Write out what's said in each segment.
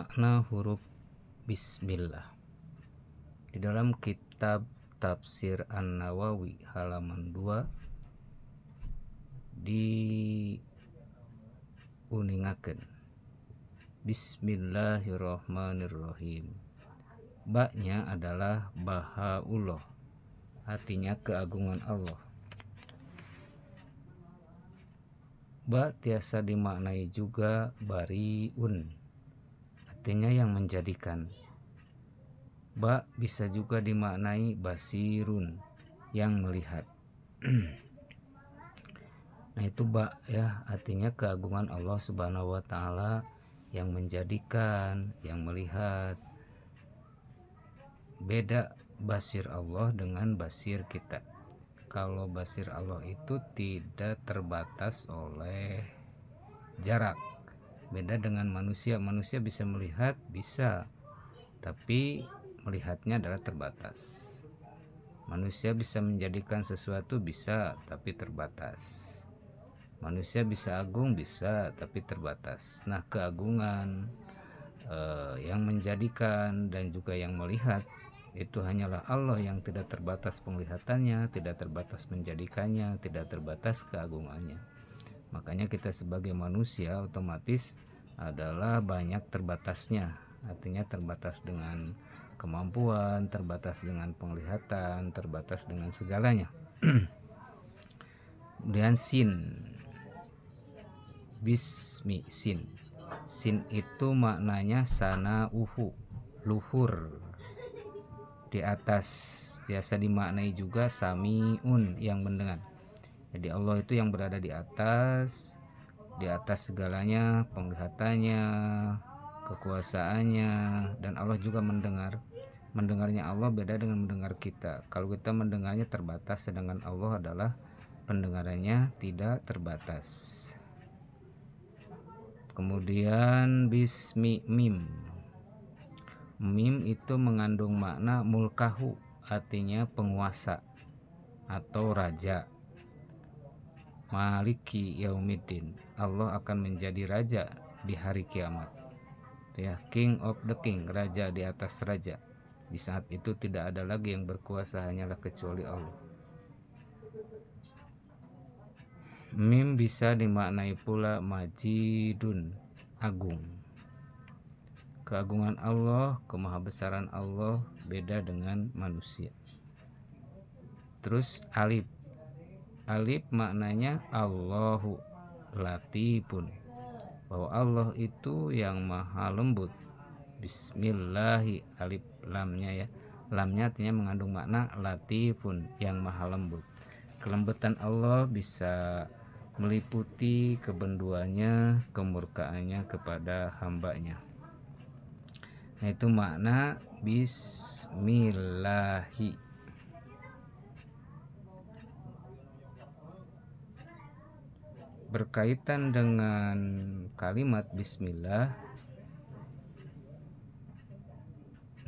Makna huruf Bismillah. Di dalam kitab Tafsir An-Nawawi halaman 2 diuningaken Bismillahirrahmanirrahim. Ba-nya adalah Bahaullah, artinya keagungan Allah. Ba tiasa dimaknai juga bariun, artinya yang menjadikan. Ba bisa juga dimaknai basirun, yang melihat. Nah itu ba ya, artinya keagungan Allah Subhanahu wa taala yang menjadikan, yang melihat. Beda basir Allah dengan basir kita. Kalau basir Allah itu tidak terbatas oleh jarak. Beda dengan manusia. Manusia bisa melihat, bisa, tapi melihatnya adalah terbatas. Manusia bisa menjadikan sesuatu, bisa, tapi terbatas. Manusia bisa agung, bisa, tapi terbatas. Nah, keagungan yang menjadikan dan juga yang melihat itu hanyalah Allah yang tidak terbatas penglihatannya, tidak terbatas menjadikannya, tidak terbatas keagungannya. Makanya kita sebagai manusia otomatis adalah banyak terbatasnya, artinya terbatas dengan kemampuan, terbatas dengan penglihatan, terbatas dengan segalanya. Kemudian sin, bismi, sin. Sin itu maknanya sanauhu, luhur, di atas. Biasa dimaknai juga samiun, yang mendengar. Jadi Allah itu yang berada di atas segalanya, penglihatannya, kekuasaannya, dan Allah juga mendengar. Mendengarnya Allah beda dengan mendengar kita. Kalau kita mendengarnya terbatas, sedangkan Allah adalah pendengarannya tidak terbatas. Kemudian bismi, mim. Mim itu mengandung makna mulkahu, artinya penguasa atau raja. Maliki yaumiddin, Allah akan menjadi raja di hari kiamat. Ya, King of the King, raja di atas raja. Di saat itu tidak ada lagi yang berkuasa, hanyalah kecuali Allah. Mim bisa dimaknai pula majidun, agung. Keagungan Allah, kemahabesaran Allah beda dengan manusia. Terus alif. Alif maknanya Allahu latifun, bahwa Allah itu yang maha lembut. Bismillahi, alif lamnya ya. Lamnya artinya mengandung makna latifun, yang maha lembut. Kelembutan Allah bisa meliputi kebenduannya, kemurkaannya kepada hambanya. Nah itu makna bismillahi. Berkaitan dengan kalimat bismillah,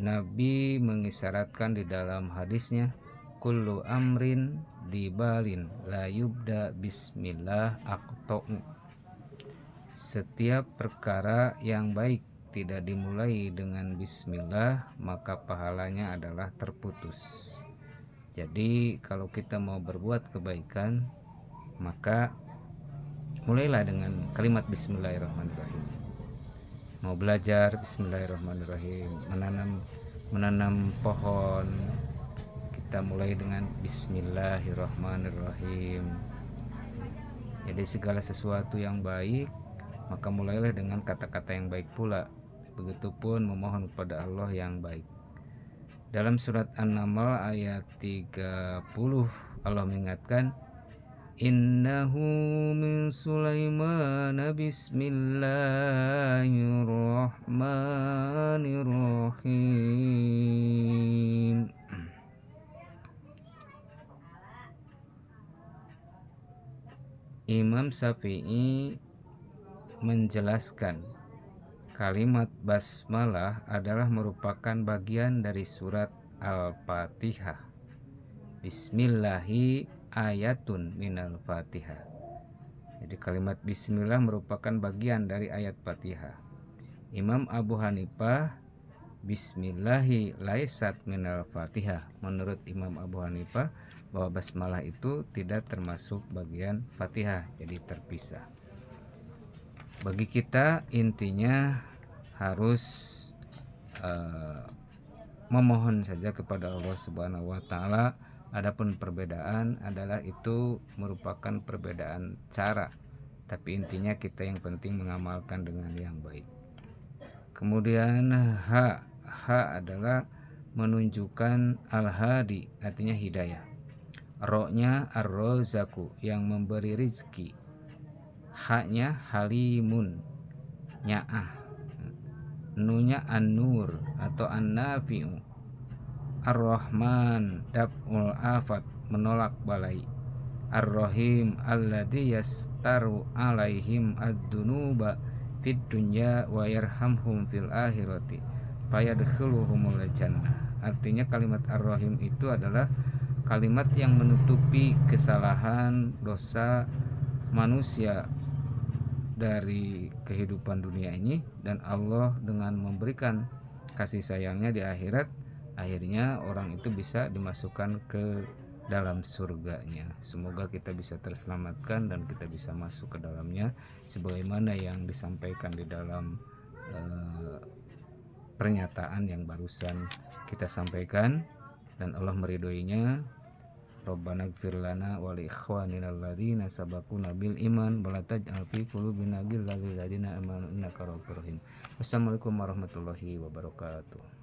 Nabi mengisyaratkan di dalam hadisnya, kullu amrin dibalin la yubda bismillah aqta'u. Setiap perkara yang baik tidak dimulai dengan bismillah, maka pahalanya adalah terputus. Jadi kalau kita mau berbuat kebaikan, maka mulailah dengan kalimat bismillahirrahmanirrahim. Mau belajar, bismillahirrahmanirrahim. Menanam pohon, kita mulai dengan bismillahirrahmanirrahim. Jadi segala sesuatu yang baik, maka mulailah dengan kata-kata yang baik pula. Begitupun memohon kepada Allah yang baik. Dalam surat An-Naml ayat 30 Allah mengingatkan, innahu min Sulaiman bismillahirrahmanirrahim. Imam Syafi'i menjelaskan kalimat basmalah adalah merupakan bagian dari surat Al-Fatihah. Bismillahi ayatun minal Fatihah. Jadi kalimat bismillah merupakan bagian dari ayat Fatihah. Imam Abu Hanifah bismillahi laisat minal fatihah. Menurut Imam Abu Hanifah bahwa basmalah itu tidak termasuk bagian Fatihah, jadi terpisah. Bagi kita intinya harus memohon saja kepada Allah Subhanahu wa taala. Adapun perbedaan adalah itu merupakan perbedaan cara, tapi intinya kita yang penting mengamalkan dengan yang baik. Kemudian H adalah menunjukkan al-hadi, artinya hidayah. Ro-nya ar-rozaku, yang memberi rizki. H-nya halimun, nyaah. Nu-nya an-nur atau an-nafi'u. Ar-Rahman, daf'ul afat, menolak balai. Ar-Rahim, alladzi yastaru alaihim ad-dunuba fid dunya wa yarhamhum fil akhirati fayadkhuluhumul jannah. Artinya kalimat Ar-Rahim itu adalah kalimat yang menutupi kesalahan dosa manusia dari kehidupan dunia ini, dan Allah dengan memberikan kasih sayangnya di akhirat, akhirnya orang itu bisa dimasukkan ke dalam surganya. Semoga kita bisa terselamatkan dan kita bisa masuk ke dalamnya sebagaimana yang disampaikan di dalam pernyataan yang barusan kita sampaikan, dan Allah meridhoinya. Rabbana ighfir lana wa li ikhwanina alladzina sabaquna bil iman wa la taj'al fi qulubina ghillan lil ladzina amanu innaka ra'ufur rahim. Wassalamualaikum warahmatullahi wabarakatuh.